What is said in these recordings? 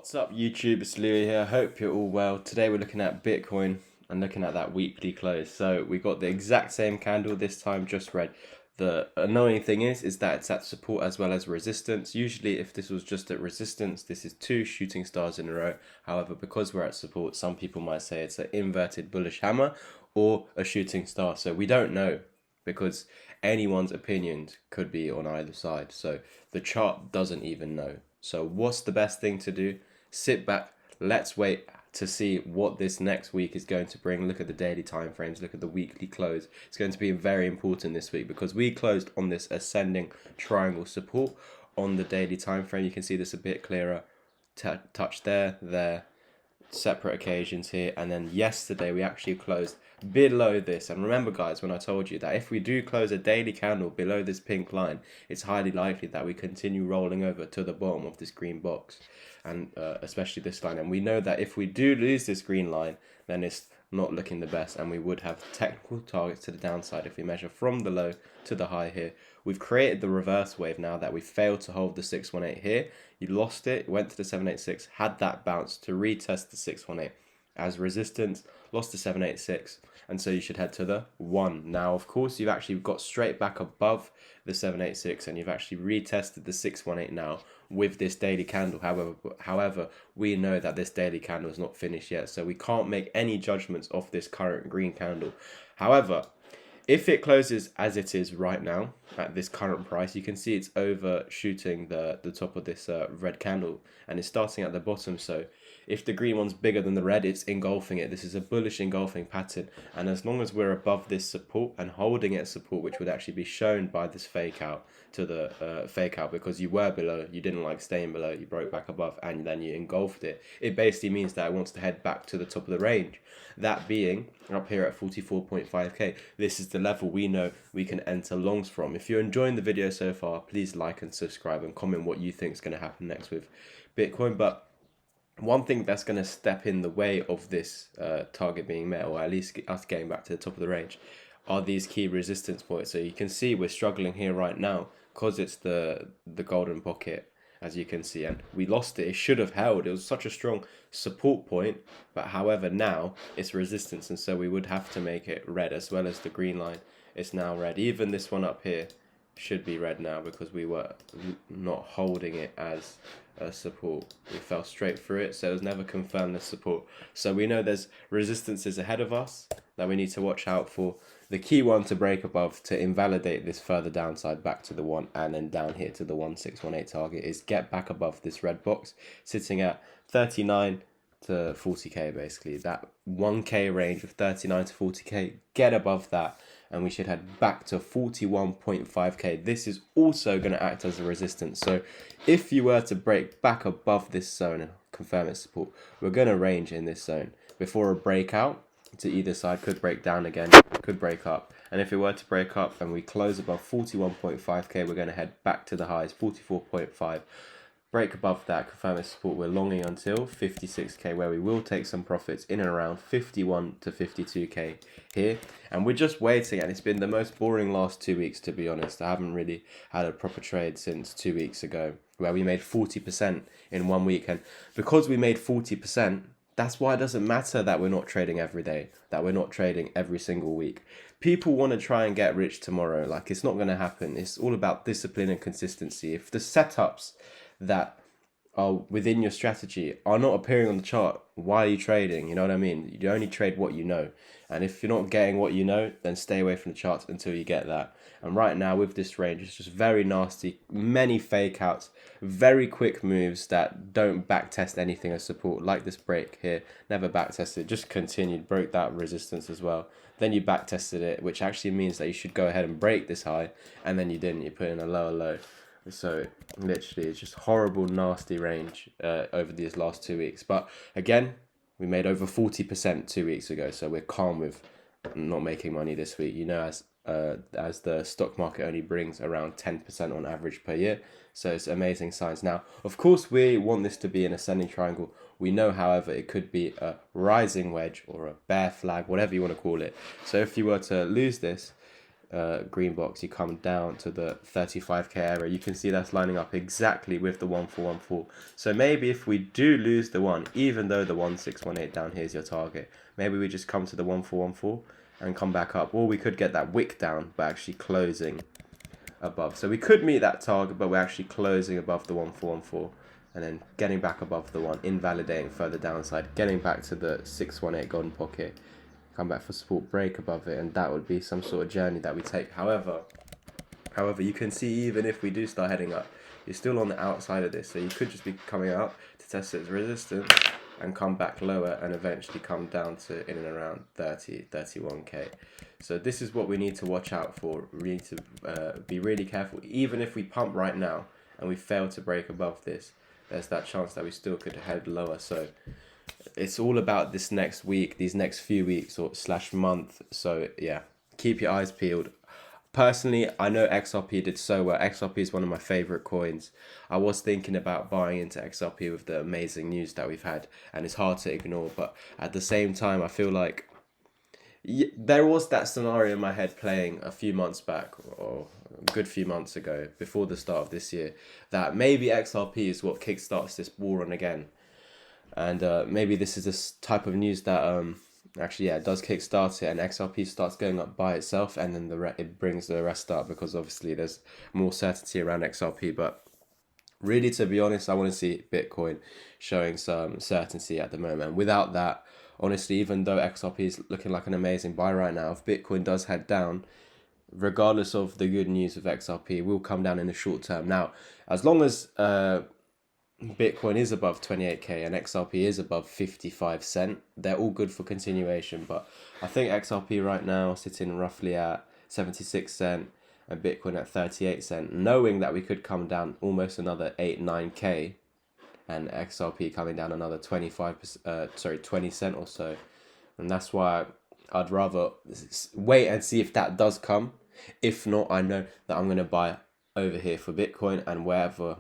What's up YouTube, it's Louis here, hope you're all well. Today we're looking at Bitcoin and looking at that weekly close. So we got the exact same candle this time, just red. The annoying thing is that it's at support as well as resistance. Usually if this was just at resistance, this is two shooting stars in a row. However, because we're at support, some people might say it's an inverted bullish hammer or a shooting star. So we don't know because anyone's opinions could be on either side. So the chart doesn't even know. So what's the best thing to do? Sit back, let's wait to see what this next week is going to bring. Look at the daily time frames, look at the weekly close. It's going to be very important this week because we closed on this ascending triangle support on the daily time frame. You can see this a bit clearer. Touch there, separate occasions here, and then yesterday we actually closed below this. And remember guys, when I told you that if we do close a daily candle below this pink line, it's highly likely that we continue rolling over to the bottom of this green box, and especially this line. And we know that if we do lose this green line, then it's not looking the best, and we would have technical targets to the downside if we measure from the low to the high here. We've created the reverse wave now that we failed to hold the 618 here. You lost it, went to the 786, had that bounce to retest the 618 as resistance, lost the 786, and so you should head to the 1. Now, of course, you've actually got straight back above the 786, and you've actually retested the 618 now with this daily candle. However, we know that this daily candle is not finished yet, so we can't make any judgments off this current green candle. However, if it closes as it is right now at this current price, you can see it's overshooting the top of this red candle, and it's starting at the bottom. So if the green one's bigger than the red, it's engulfing it. This is a bullish engulfing pattern, and as long as we're above this support and holding it support, which would actually be shown by this fake out to the fake out, because you were below, you didn't like staying below, you broke back above, and then you engulfed it. It basically means that it wants to head back to the top of the range, that being up here at 44.5k. This is the level we know we can enter longs from. If you're enjoying the video so far, please like and subscribe and comment what you think is going to happen next with Bitcoin. But one thing that's going to step in the way of this target being met, or at least us getting back to the top of the range, are these key resistance points. So you can see we're struggling here right now because it's the golden pocket, as you can see, and we lost it. It should have held. It was such a strong support point, but however now it's resistance, and so we would have to make it red as well as the green line. It's now red. Even this one up here should be red now because we were not holding it as a support. We fell straight through it, so it was never confirmed as support. So we know there's resistances ahead of us that we need to watch out for. The key one to break above to invalidate this further downside back to the 1 and then down here to the 1618 target is get back above this red box sitting at 39 to 40k, basically that 1k range of 39 to 40k. Get above that and we should head back to 41.5k. This is also going to act as a resistance. So if you were to break back above this zone and confirm its support, we're going to range in this zone before a breakout to either side. Could break down again, could break up, and if it were to break up and we close above 41.5k, we're going to head back to the highs, 44.5. Break above that, confirm its support, we're longing until 56k, where we will take some profits in and around 51 to 52k here. And we're just waiting, and it's been the most boring last 2 weeks, to be honest. I haven't really had a proper trade since 2 weeks ago, where we made 40% in 1 week. And because we made 40%, that's why it doesn't matter that we're not trading every day, that we're not trading every single week. People want to try and get rich tomorrow. Like, it's not going to happen. It's all about discipline and consistency. If the setups that are within your strategy are not appearing on the chart, why are you trading? You know what I mean? You only trade what you know. And if you're not getting what you know, then stay away from the charts until you get that. And right now with this range, it's just very nasty. Many fake outs, very quick moves that don't back test anything as support, like this break here. Never back tested, just continued, broke that resistance as well. Then you back tested it, which actually means that you should go ahead and break this high, and then you didn't. You put in a lower low. So literally it's just horrible, nasty range over these last 2 weeks. But again, we made over 40% 2 weeks ago, so we're calm with not making money this week. You know, as the stock market only brings around 10% on average per year, so it's amazing signs. Now, of course, we want this to be an ascending triangle. We know, however, it could be a rising wedge or a bear flag, whatever you want to call it. So if you were to lose this, green box, you come down to the 35k area, you can see that's lining up exactly with the 1414. So maybe if we do lose the one, even though the 1618 down here is your target, maybe we just come to the 1414 and come back up, or we could get that wick down by actually closing above. So we could meet that target, but we're actually closing above the 1414 and then getting back above the one, invalidating further downside, getting back to the 618 golden pocket, come back for support, break above it, and that would be some sort of journey that we take. However, you can see even if we do start heading up, you're still on the outside of this, so you could just be coming out to test its resistance and come back lower and eventually come down to in and around 31k. So this is what we need to watch out for. We need to be really careful. Even if we pump right now and we fail to break above this, there's that chance that we still could head lower. So it's all about this next week, these next few weeks or slash month. So yeah, keep your eyes peeled. Personally, I know XRP did so well. XRP is one of my favorite coins. I was thinking about buying into XRP with the amazing news that we've had, and it's hard to ignore. But at the same time, I feel like there was that scenario in my head playing a few months back, or a good few months ago, before the start of this year, that maybe XRP is what kickstarts this bull run again. And maybe this is this type of news that actually, yeah, it does kickstart it, and XRP starts going up by itself, and then it brings the rest up, because obviously there's more certainty around XRP. But really, to be honest, I want to see Bitcoin showing some certainty at the moment. Without that, honestly, even though XRP is looking like an amazing buy right now, if Bitcoin does head down, regardless of the good news of XRP, it will come down in the short term. Now, as long as Bitcoin is above 28k and XRP is above 55 cent, they're all good for continuation. But I think XRP right now sitting roughly at 76 cent and Bitcoin at 38 cent, knowing that we could come down almost another 8-9k and XRP coming down another 20 cent or so. And that's why I'd rather wait and see if that does come. If not, I know that I'm going to buy over here for Bitcoin and wherever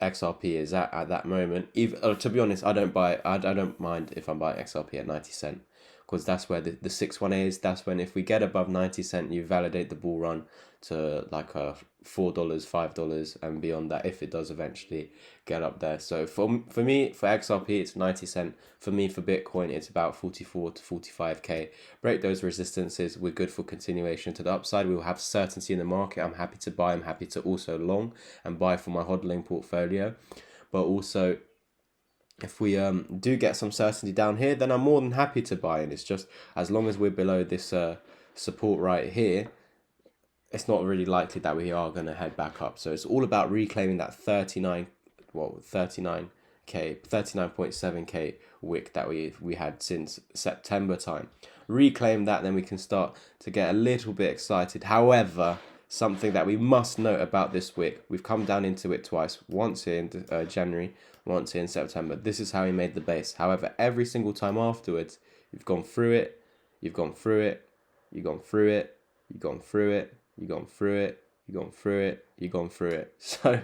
XRP is at that moment. Even to be honest, I don't mind if I'm buying XRP at 90 cent, because that's where the 618 is. That's when, if we get above 90 cent, you validate the bull run to like $4, $5 and beyond that, if it does eventually get up there. So for me, for XRP, it's 90 cent. For me, for Bitcoin, it's about 44 to 45k. Break those resistances, we're good for continuation to the upside. We will have certainty in the market. I'm happy to buy. I'm happy to also long and buy for my hodling portfolio. But also, if we do get some certainty down here, then I'm more than happy to buy. And it's just, as long as we're below this support right here, it's not really likely that we are going to head back up. So it's all about reclaiming that 39.7k wick that we had since September time. Reclaim that, then we can start to get a little bit excited. However, something that we must note about this wick, we've come down into it twice, once here in January, once here in September. This is how we made the base. However, every single time afterwards, you've gone through it, you've gone through it, you've gone through it, you've gone through it, you've gone through it, you've gone through it, you've gone through it. So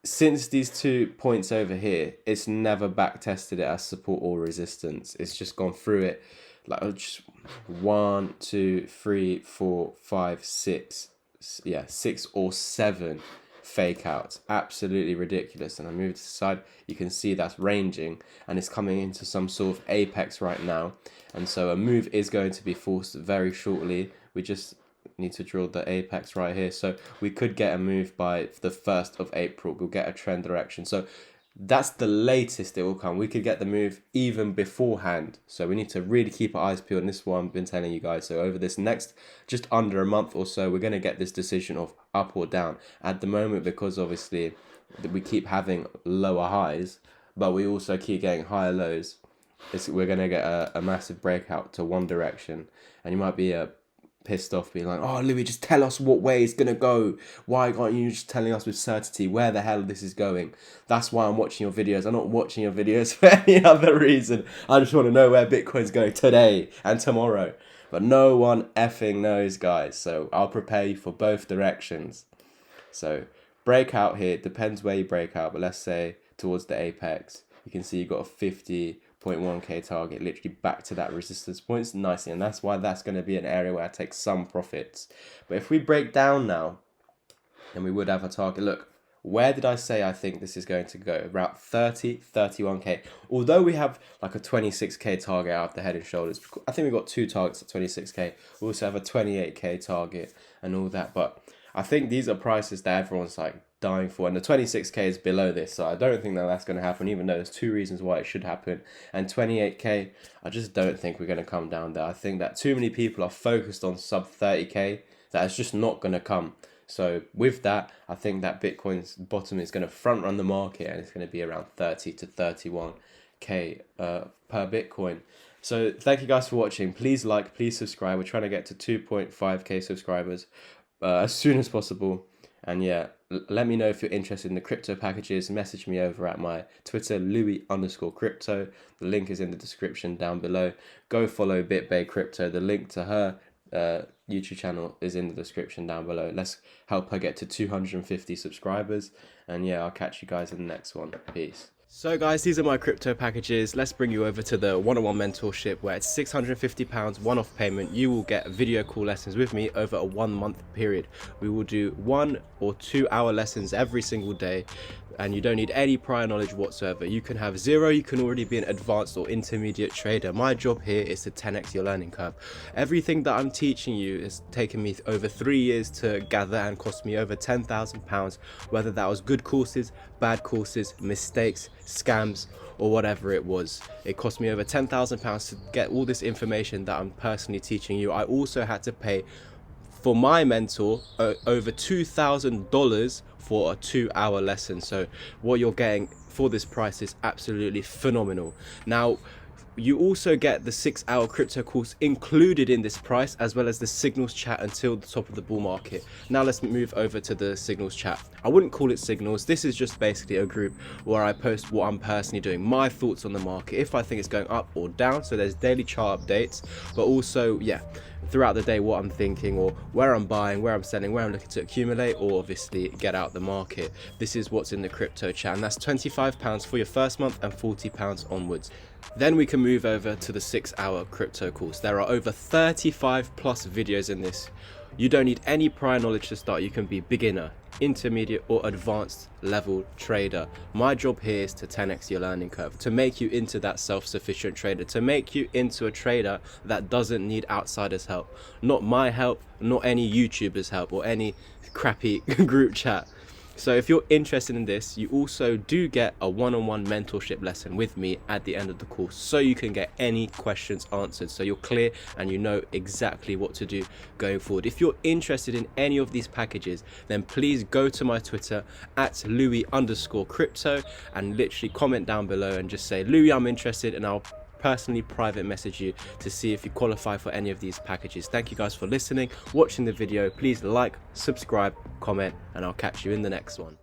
since these 2 points over here, it's never back tested it as support or resistance. It's just gone through it like just 1, 2, 3, 4, 5, 6, 6 or 7 fake outs. Absolutely ridiculous. And I move to the side, you can see that's ranging and it's coming into some sort of apex right now. And so a move is going to be forced very shortly. We just need to drill the apex right here. So we could get a move by the 1st of April. We'll get a trend direction. So that's the latest it will come. We could get the move even beforehand. So we need to really keep our eyes peeled. And this is what I've been telling you guys. So over this next just under a month or so, we're going to get this decision of up or down. At the moment, because obviously we keep having lower highs, but we also keep getting higher lows, we're going to get a massive breakout to one direction. And you might be pissed off, being like, oh, Louis, just tell us what way it's gonna go. Why aren't you just telling us with certainty where the hell this is going? That's why I'm watching your videos. I'm not watching your videos for any other reason. I just want to know where Bitcoin's going today and tomorrow. But no one effing knows, guys. So I'll prepare you for both directions. So breakout here, depends where you break out, but let's say towards the apex, you can see you've got a 50 0.1k target, literally back to that resistance points nicely, and that's why that's going to be an area where I take some profits. But if we break down now, then we would have a target. Look, where did I say I think this is going to go? About 31k. Although we have like a 26k target out of the Head and Shoulders, I think we've got two targets at 26k. We also have a 28k target and all that. But I think these are prices that everyone's like dying for, and the 26k is below this, so I don't think that that's going to happen, even though there's two reasons why it should happen. And 28k, I just don't think we're going to come down there. I think that too many people are focused on sub 30k, that it's just not going to come. So with that, I think that Bitcoin's bottom is going to front run the market, and it's going to be around 30 to 31k per Bitcoin. So thank you guys for watching. Please like, please subscribe. We're trying to get to 2.5k subscribers as soon as possible. And yeah, let me know if you're interested in the crypto packages. Message me over at my Twitter, Louis_crypto. The link is in the description down below. Go follow BitBay Crypto. The link to her YouTube channel is in the description down below. Let's help her get to 250 subscribers. And yeah, I'll catch you guys in the next one. Peace. So guys, these are my crypto packages. Let's bring you over to the one-on-one mentorship, where it's £650 one-off payment. You will get video call lessons with me over a 1 month period. We will do 1 or 2 hour lessons every single day, and you don't need any prior knowledge whatsoever. You can have zero, you can already be an advanced or intermediate trader. My job here is to 10x your learning curve. Everything that I'm teaching you has taken me over 3 years to gather and cost me over £10,000, whether that was good courses, bad courses, mistakes, scams, or whatever it was. It cost me over £10,000 to get all this information that I'm personally teaching you. I also had to pay for my mentor over $2,000 for a 2 hour lesson. So what you're getting for this price is absolutely phenomenal. Now, you also get the 6 hour crypto course included in this price, as well as the Signals chat until the top of the bull market. Now let's move over to the Signals chat. I wouldn't call it Signals. This is just basically a group where I post what I'm personally doing, my thoughts on the market, if I think it's going up or down. So there's daily chart updates, but also, yeah, throughout the day, what I'm thinking, or where I'm buying, where I'm selling, where I'm looking to accumulate, or obviously get out the market. This is what's in the crypto chat, and that's £25 for your first month and £40 onwards. Then we can move over to the 6 hour crypto course. There are over 35 plus videos in this. You don't need any prior knowledge to start. You can be beginner, intermediate, or advanced level trader. My job here is to 10x your learning curve, to make you into that self-sufficient trader, to make you into a trader that doesn't need outsiders' help. Not my help, not any YouTuber's help, or any crappy group chat. So if you're interested in this, you also do get a one-on-one mentorship lesson with me at the end of the course, so you can get any questions answered, so you're clear and you know exactly what to do going forward. If you're interested in any of these packages, then please go to my Twitter at Louis_crypto and literally comment down below and just say, Louis, I'm interested, and I'll personally private message you to see if you qualify for any of these packages. Thank you guys for listening, watching the video. Please like, subscribe, comment, and I'll catch you in the next one.